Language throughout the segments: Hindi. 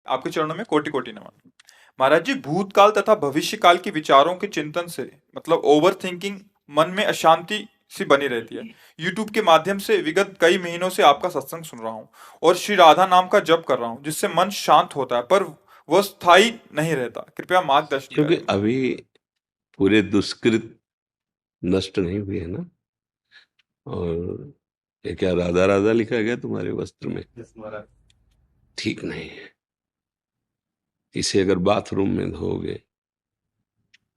आपके चरणों में कोटि कोटि नमन। महाराज जी, भूतकाल तथा भविष्य काल के विचारों के चिंतन से मतलब ओवर थिंकिंग मन में अशांति सी बनी रहती है। यूट्यूब के माध्यम से विगत कई महीनों से आपका सत्संग सुन रहा हूँ और श्री राधा नाम का जप कर रहा हूँ, जिससे मन शांत होता है, पर वह स्थायी नहीं रहता। कृपया मार्गदर्शन क्योंकि करें। अभी पूरे दुष्कृत नष्ट नहीं हुए है ना। और ये क्या राधा राधा लिखा गया तुम्हारे वस्त्र में? ठीक नहीं है। इसे अगर बाथरूम में धोगे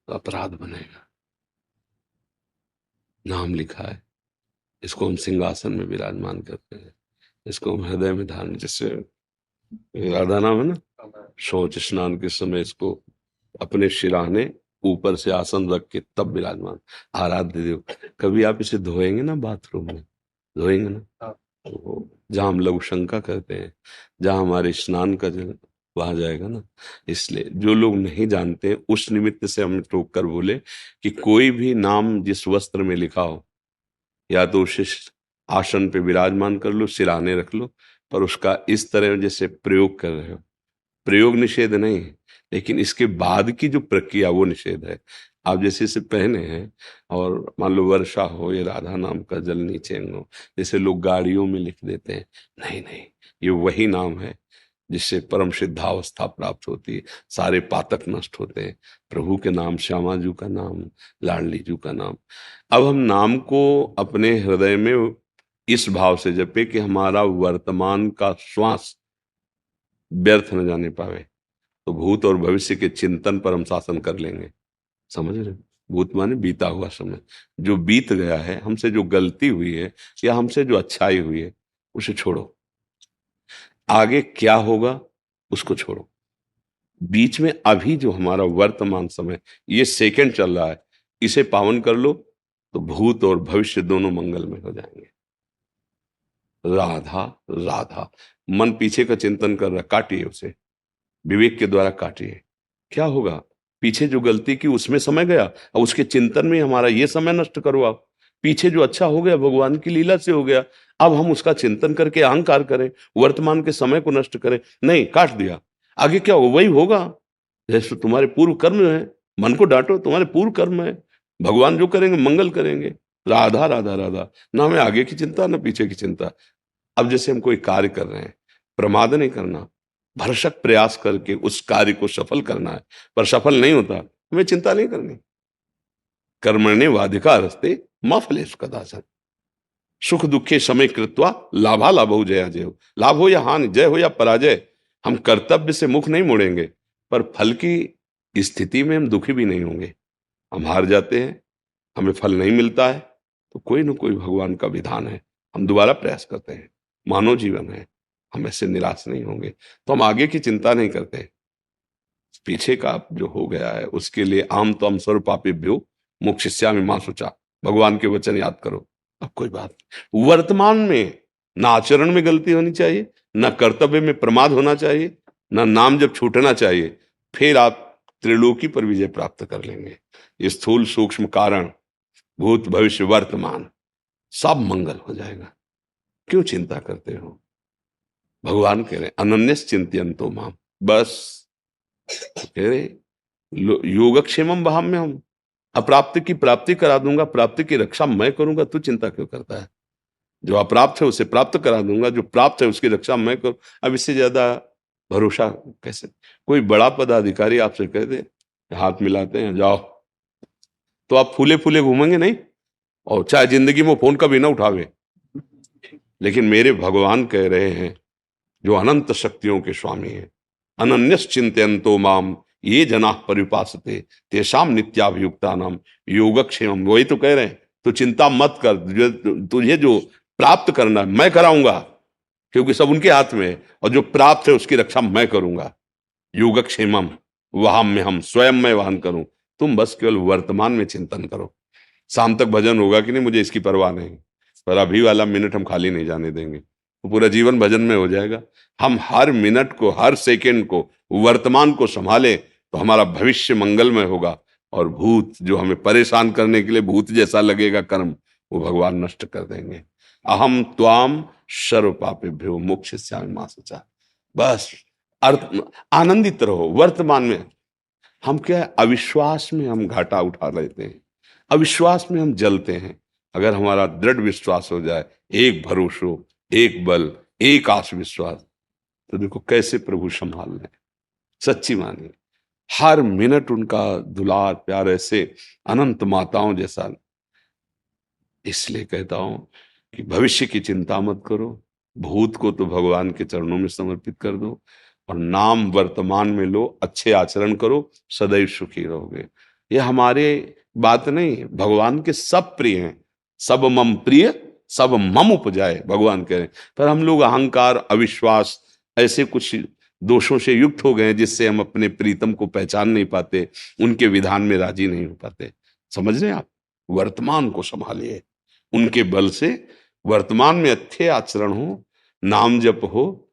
तो अपराध बनेगा। नाम लिखा है, इसको हम सिंहासन में विराजमान करते हैं, इसको हम हृदय में धारण, जैसे राधा नाम है ना, शौच स्नान के समय इसको अपने शिराने ऊपर से आसन रख के तब विराजमान। आराध्य देव। कभी आप इसे धोएंगे ना बाथरूम में, धोएंगे ना, तो जहां हम लघु शंका करते हैं, जहां हमारे स्नान का जल वहां जाएगा ना। इसलिए जो लोग नहीं जानते उस निमित्त से हम टोक कर बोले कि कोई भी नाम जिस वस्त्र में लिखा हो, या तो उसे आसन पे विराजमान कर लो, सिराने रख लो, पर उसका इस तरह जैसे प्रयोग कर रहे हो, प्रयोग निषेध नहीं है, लेकिन इसके बाद की जो प्रक्रिया वो निषेध है। आप जैसे इसे पहने हैं और मान लो वर्षा हो, ये राधा नाम का जल नीचे हो, जैसे लोग गाड़ियों में लिख देते हैं, नहीं नहीं, ये वही नाम है जिससे परम सिद्धावस्था प्राप्त होती है, सारे पातक नष्ट होते हैं। प्रभु के नाम, श्यामा जी का नाम, लाडली जी का नाम। अब हम नाम को अपने हृदय में इस भाव से जपे कि हमारा वर्तमान का श्वास व्यर्थ न जाने पावे, तो भूत और भविष्य के चिंतन पर हम शासन कर लेंगे। समझ रहे? भूत माने बीता हुआ समय, जो बीत गया है, हमसे जो गलती हुई है या हमसे जो अच्छाई हुई है उसे छोड़ो। आगे क्या होगा उसको छोड़ो। बीच में अभी जो हमारा वर्तमान समय, ये सेकंड चल रहा है, इसे पावन कर लो, तो भूत और भविष्य दोनों मंगल में हो जाएंगे। राधा राधा, मन पीछे का चिंतन कर रहा, काटिए उसे, विवेक के द्वारा काटिए। क्या होगा? पीछे जो गलती की उसमें समय गया, और उसके चिंतन में हमारा ये समय नष्ट करो आप। पीछे जो अच्छा हो गया भगवान की लीला से हो गया, अब हम उसका चिंतन करके अहंकार करें, वर्तमान के समय को नष्ट करें? नहीं, काट दिया। आगे क्या हो? वही होगा जैसे तुम्हारे पूर्व कर्म है। मन को डांटो, तुम्हारे पूर्व कर्म है, भगवान जो करेंगे मंगल करेंगे। राधा राधा राधा, ना हमें आगे की चिंता ना पीछे की चिंता। अब जैसे हम कोई कार्य कर रहे हैं, प्रमाद नहीं करना, भरसक प्रयास करके उस कार्य को सफल करना है, पर सफल नहीं होता, हमें चिंता नहीं करनी। कर्मण्येवाधिकारस्ते मा फलेषु कदाचन, सुख दुखे समय कृत्वा लाभा लाभौ जया जय। लाभ हो या हानि, जय हो या पराजय, हम कर्तव्य से मुख नहीं मोड़ेंगे, पर फल की स्थिति में हम दुखी भी नहीं होंगे। हम हार जाते हैं, हमें फल नहीं मिलता है, तो कोई ना कोई भगवान का विधान है, हम दोबारा प्रयास करते हैं। मानव जीवन है, हम ऐसे निराश नहीं होंगे, तो हम आगे की चिंता नहीं करते। पीछे का जो हो गया है उसके लिए आम तो हम स्वरूप पापेभ्यो मोक्षयिष्यामि मां शुचा, भगवान के वचन याद करो। अब कोई बात नहीं। वर्तमान में ना आचरण में गलती होनी चाहिए, ना कर्तव्य में प्रमाद होना चाहिए, ना नाम जब छूटना चाहिए, फिर आप त्रिलोकी पर विजय प्राप्त कर लेंगे। स्थूल सूक्ष्म कारण, भूत भविष्य वर्तमान, सब मंगल हो जाएगा। क्यों चिंता करते हो? भगवान कह रहे अनन्यस चिंतयन्तो माम, बस कह रहे योगक्षेमम वहां में हम अप्राप्त की प्राप्ति करा दूंगा, प्राप्ति की रक्षा मैं करूंगा, तू चिंता क्यों करता है? जो अप्राप्त है उसे प्राप्त करा दूंगा, जो प्राप्त है उसकी रक्षा मैं करूं। अब इससे ज्यादा भरोसा कैसे? कोई बड़ा पदाधिकारी आपसे कह दे, हाथ मिलाते हैं जाओ, तो आप फूले फूले घूमेंगे नहीं, और चाहे जिंदगी में फोन कभी ना उठावे। लेकिन मेरे भगवान कह रहे हैं, जो अनंत शक्तियों के स्वामी हैं, अनन्यस चिंतयन्तो माम ये जना परिपासते तेषाम नित्याभियुक्ता नाम योगक्षेमम। वही तो कह रहे हैं, तो चिंता मत कर, तुझे जो प्राप्त करना है मैं कराऊंगा, क्योंकि सब उनके हाथ में है, और जो प्राप्त है उसकी रक्षा मैं करूंगा। योगक्षेमम वहां में हम स्वयं मैं वाहन करूं, तुम बस केवल वर्तमान में चिंतन करो। शाम तक भजन होगा कि नहीं मुझे इसकी परवाह नहीं, पर अभी वाला मिनट हम खाली नहीं जाने देंगे, तो पूरा जीवन भजन में हो जाएगा। हम हर मिनट को, हर सेकंड को, वर्तमान को संभालें, तो हमारा भविष्य मंगलमय होगा, और भूत जो हमें परेशान करने के लिए भूत जैसा लगेगा कर्म, वो भगवान नष्ट कर देंगे। अहम त्वाम सर्व पापेभ्यो मोक्षयिष्यामि मा शुचा। बस अर्थ आनंदित रहो वर्तमान में। हम क्या है, अविश्वास में हम घाटा उठा लेते हैं, अविश्वास में हम जलते हैं। अगर हमारा दृढ़ विश्वास हो जाए, एक भरोसो, एक बल, एक आस विश्वास, तो देखो कैसे प्रभु संभाल रहे हैं। सच्ची मानिए, हर मिनट उनका दुलार प्यार ऐसे अनंत माताओं जैसा। इसलिए कहता हूं कि भविष्य की चिंता मत करो, भूत को तो भगवान के चरणों में समर्पित कर दो और नाम वर्तमान में लो, अच्छे आचरण करो, सदैव सुखी रहोगे। ये हमारे बात नहीं है, भगवान के सब प्रिय हैं। सब मम प्रिय सब मम उपजाए, भगवान कह रहे हैं। पर हम लोग अहंकार, अविश्वास, ऐसे कुछ दोषों से युक्त हो गए हैं जिससे हम अपने प्रीतम को पहचान नहीं पाते, उनके विधान में राजी नहीं हो पाते। समझ रहे हैं आप? वर्तमान को संभालिए, उनके बल से वर्तमान में अच्छे आचरण हो, नाम जप हो,